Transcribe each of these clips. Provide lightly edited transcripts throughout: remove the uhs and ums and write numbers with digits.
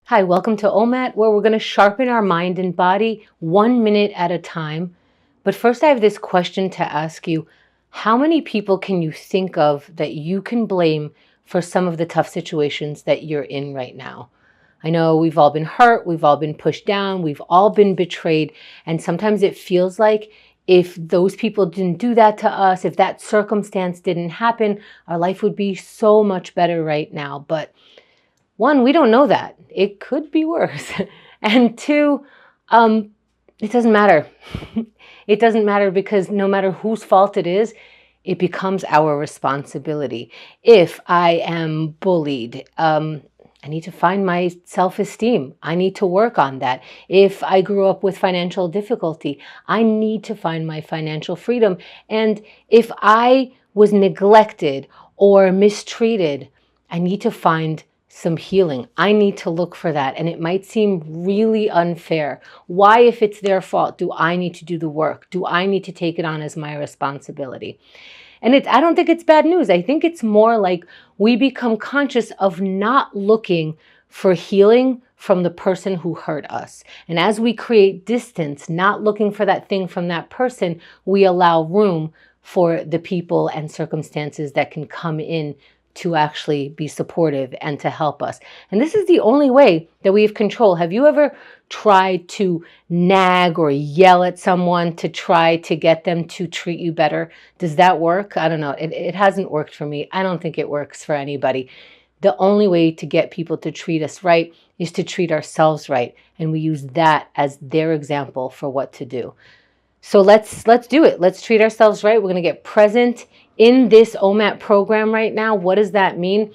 Hi, welcome to OMAT, where we're going to sharpen our mind and body 1 minute at a time. But first, I have this question to ask you. How many people can you think of that you can blame for some of the tough situations that you're in right now? I know we've all been hurt, we've all been pushed down, we've all been betrayed, and sometimes it feels like if those people didn't do that to us, if that circumstance didn't happen, our life would be so much better right now. But one, we don't know that. It could be worse. And two, um, it doesn't matter. It doesn't matter because no matter whose fault it is, it becomes our responsibility. If I am bullied, I need to find my self-esteem. I need to work on that. If I grew up with financial difficulty, I need to find my financial freedom. And if I was neglected or mistreated, I need to find some healing. I need to look for that. And it might seem really unfair. Why, if it's their fault, do I need to do the work? Do I need to take it on as my responsibility? And I don't think it's bad news. I think it's more like we become conscious of not looking for healing from the person who hurt us. And as we create distance, not looking for that thing from that person, we allow room for the people and circumstances that can come in to actually be supportive and to help us. And this is the only way that we have control. Have you ever tried to nag or yell at someone to try to get them to treat you better? Does that work? I don't know. It hasn't worked for me. I don't think it works for anybody. The only way to get people to treat us right is to treat ourselves right. And we use that as their example for what to do. So let's do it. Let's treat ourselves right. We're going to get present in this OMAT program right now. What does that mean?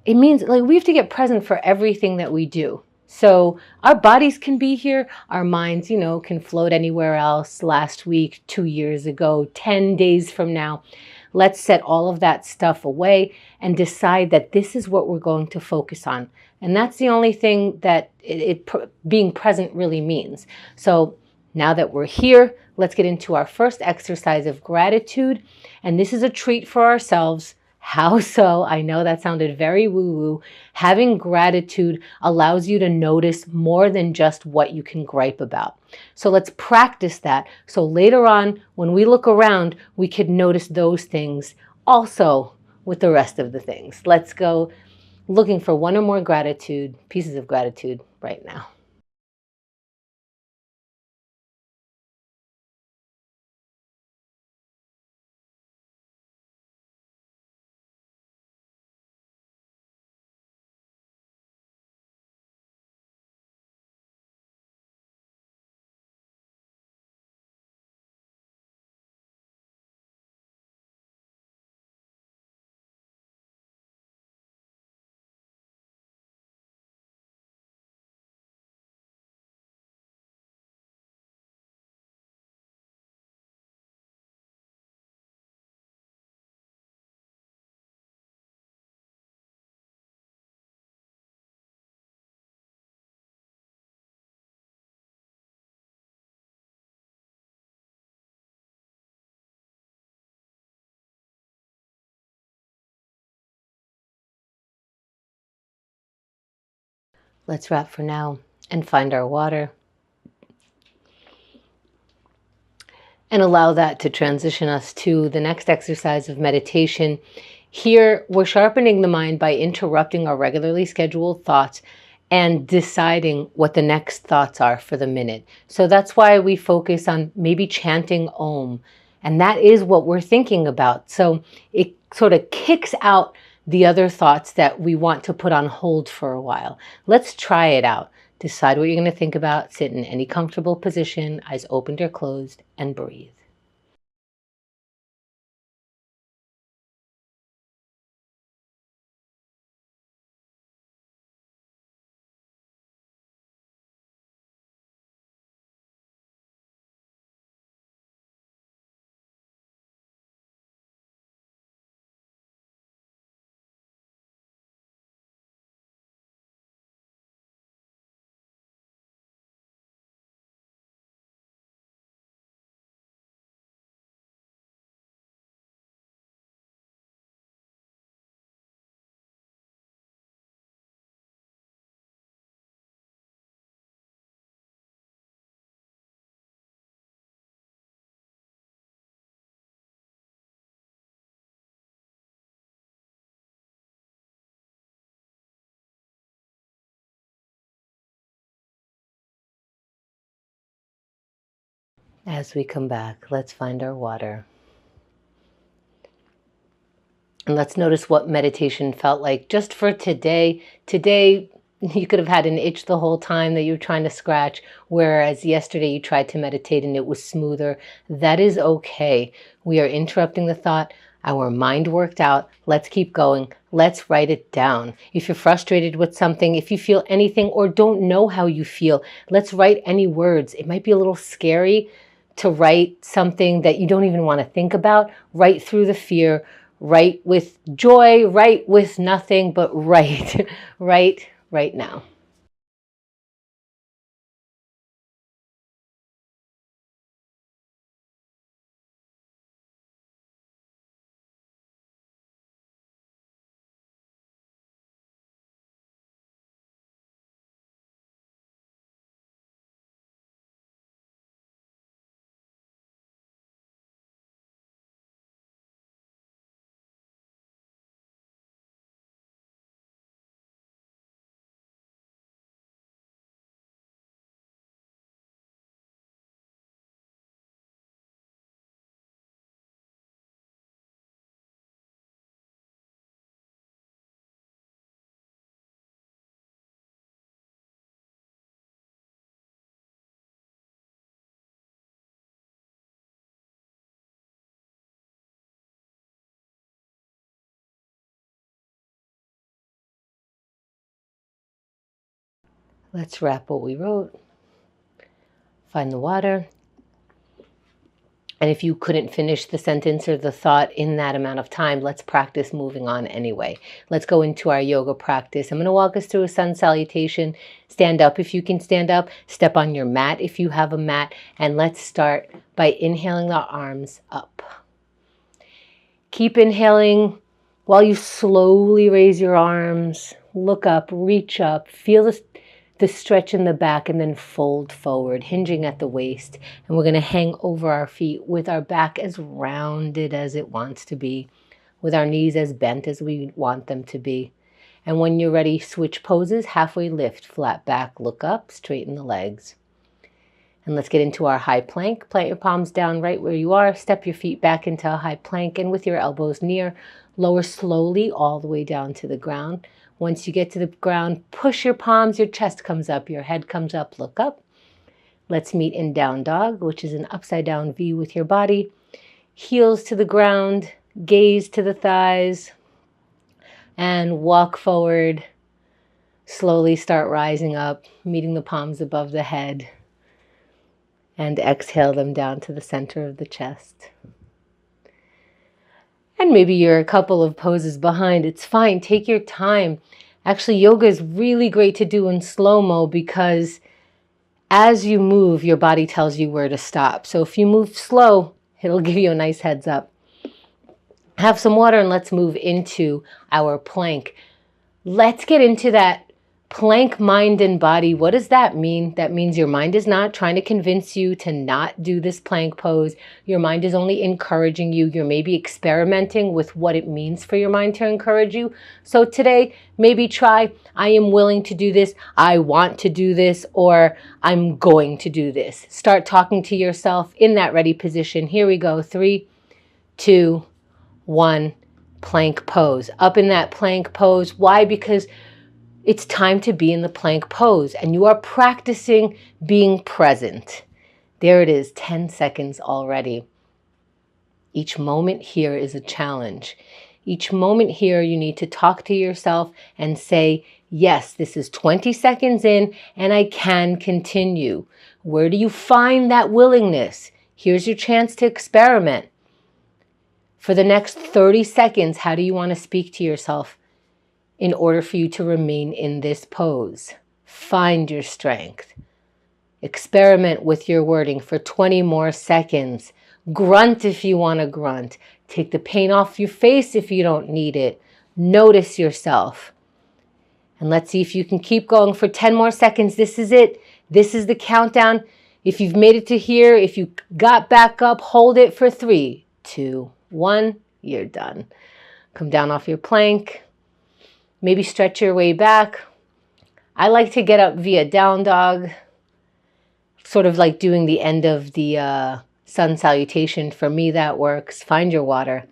It means like we have to get present for everything that we do. So our bodies can be here, our minds, can float anywhere else. Last week, 2 years ago, 10 days from now. Let's set all of that stuff away and decide that this is what we're going to focus on. And that's the only thing that being present really means. So now that we're here, let's get into our first exercise of gratitude. And this is a treat for ourselves. How so? I know that sounded very woo-woo. Having gratitude allows you to notice more than just what you can gripe about. So let's practice that. So later on, when we look around, we could notice those things also with the rest of the things. Let's go looking for one or more pieces of gratitude right now. Let's wrap for now and find our water. And allow that to transition us to the next exercise of meditation. Here, we're sharpening the mind by interrupting our regularly scheduled thoughts and deciding what the next thoughts are for the minute. So that's why we focus on maybe chanting Om. And that is what we're thinking about. So it sort of kicks out the other thoughts that we want to put on hold for a while. Let's try it out. Decide what you're going to think about, sit in any comfortable position, eyes opened or closed, and breathe. As we come back, let's find our water. And let's notice what meditation felt like just for today. Today, you could have had an itch the whole time that you were trying to scratch, whereas yesterday you tried to meditate and it was smoother. That is okay. We are interrupting the thought. Our mind worked out. Let's keep going. Let's write it down. If you're frustrated with something, if you feel anything or don't know how you feel, let's write any words. It might be a little scary to write something that you don't even want to think about. Write through the fear. Write with joy. Write with nothing, but write. Write right now. Let's wrap what we wrote. Find the water. And if you couldn't finish the sentence or the thought in that amount of time, let's practice moving on anyway. Let's go into our yoga practice. I'm going to walk us through a sun salutation. Stand up if you can stand up. Step on your mat if you have a mat. And let's start by inhaling the arms up. Keep inhaling while you slowly raise your arms. Look up, reach up, feel the stretch in the back, and then fold forward, hinging at the waist. And we're going to hang over our feet with our back as rounded as it wants to be, with our knees as bent as we want them to be. And when you're ready, switch poses, halfway lift, flat back, look up, straighten the legs. And let's get into our high plank. Plant your palms down right where you are. Step your feet back into a high plank, and with your elbows near, lower slowly all the way down to the ground. Once you get to the ground, push your palms, your chest comes up, your head comes up, look up. Let's meet in down dog, which is an upside down V with your body. Heels to the ground, gaze to the thighs, and walk forward. Slowly start rising up, meeting the palms above the head, and exhale them down to the center of the chest. And maybe you're a couple of poses behind. It's fine. Take your time. Actually, yoga is really great to do in slow-mo because as you move, your body tells you where to stop. So if you move slow, it'll give you a nice heads up. Have some water and let's move into our plank. Let's get into that plank, mind, and body. What does that mean? That means your mind is not trying to convince you to not do this plank pose. Your mind is only encouraging you. You're maybe experimenting with what it means for your mind to encourage you. So today, maybe try, I am willing to do this, I want to do this, or I'm going to do this. Start talking to yourself in that ready position. Here we go. 3, 2, 1, plank pose. Up in that plank pose. Why? Because it's time to be in the plank pose and you are practicing being present. There it is, 10 seconds already. Each moment here is a challenge. Each moment here you need to talk to yourself and say, yes, this is 20 seconds in and I can continue. Where do you find that willingness? Here's your chance to experiment. For the next 30 seconds, how do you want to speak to yourself in order for you to remain in this pose? Find your strength. Experiment with your wording for 20 more seconds. Grunt if you want to grunt. Take the paint off your face if you don't need it. Notice yourself. And let's see if you can keep going for 10 more seconds. This is it. This is the countdown. If you've made it to here, if you got back up, hold it for 3, 2, 1. You're done. Come down off your plank. Maybe stretch your way back. I like to get up via down dog. sort of like doing the end of the sun salutation. For me, that works. Find your water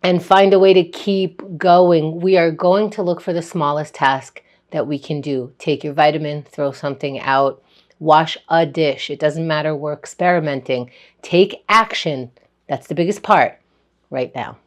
and find a way to keep going. We are going to look for the smallest task that we can do. Take your vitamin, throw something out, wash a dish. It doesn't matter. We're experimenting. Take action. That's the biggest part right now.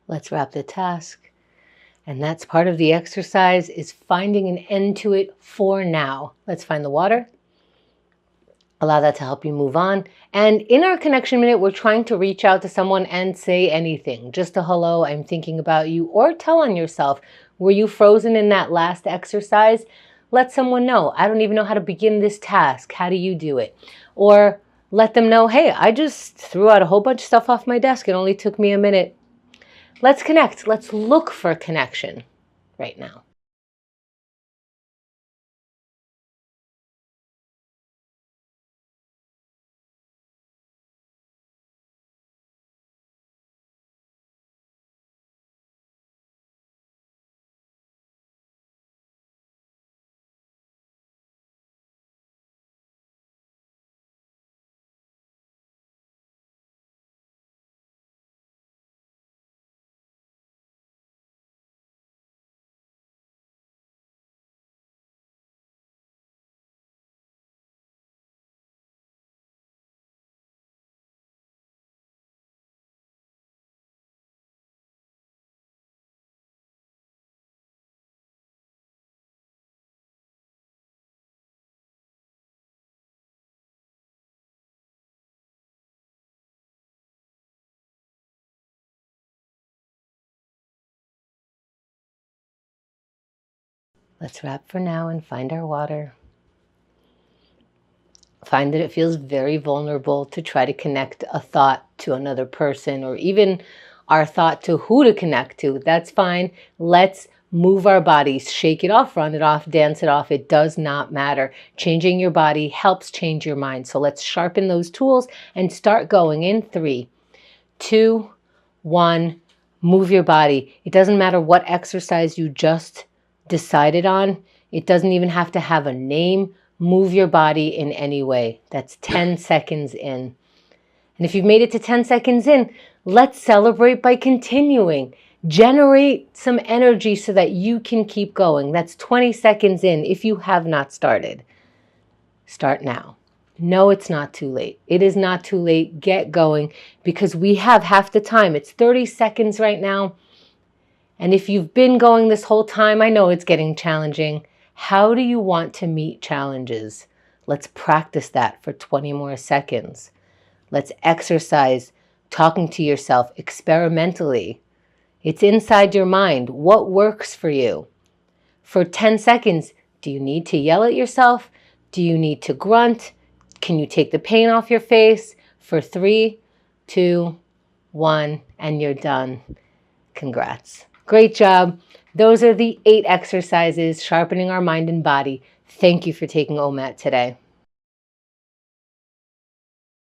Let's wrap the task. And that's part of the exercise, is finding an end to it for now. Let's find the water. Allow that to help you move on. And in our connection minute, we're trying to reach out to someone and say anything. Just a hello, I'm thinking about you, or tell on yourself. Were you frozen in that last exercise? Let someone know. I don't even know how to begin this task. How do you do it? Or let them know, hey, I just threw out a whole bunch of stuff off my desk. It only took me a minute. Let's connect. Let's look for connection right now. Let's wrap for now and find our water. Find that it feels very vulnerable to try to connect a thought to another person, or even our thought to who to connect to. That's fine. Let's move our bodies, shake it off, run it off, dance it off. It does not matter. Changing your body helps change your mind. So let's sharpen those tools and start going in 3, 2, 1. Move your body. It doesn't matter what exercise you just decided on. It doesn't even have to have a name. Move your body in any way. That's 10 seconds in. And if you've made it to 10 seconds in, let's celebrate by continuing. Generate some energy so that you can keep going. That's 20 seconds in if you have not started. Start now. No, it's not too late. It is not too late. Get going, because we have half the time. It's 30 seconds right now. And if you've been going this whole time, I know it's getting challenging. How do you want to meet challenges? Let's practice that for 20 more seconds. Let's exercise talking to yourself experimentally. It's inside your mind. What works for you? For 10 seconds, do you need to yell at yourself? Do you need to grunt? Can you take the pain off your face? For 3, 2, 1, and you're done. Congrats. Great job. Those are the 8 exercises, sharpening our mind and body. Thank you for taking OMAT today.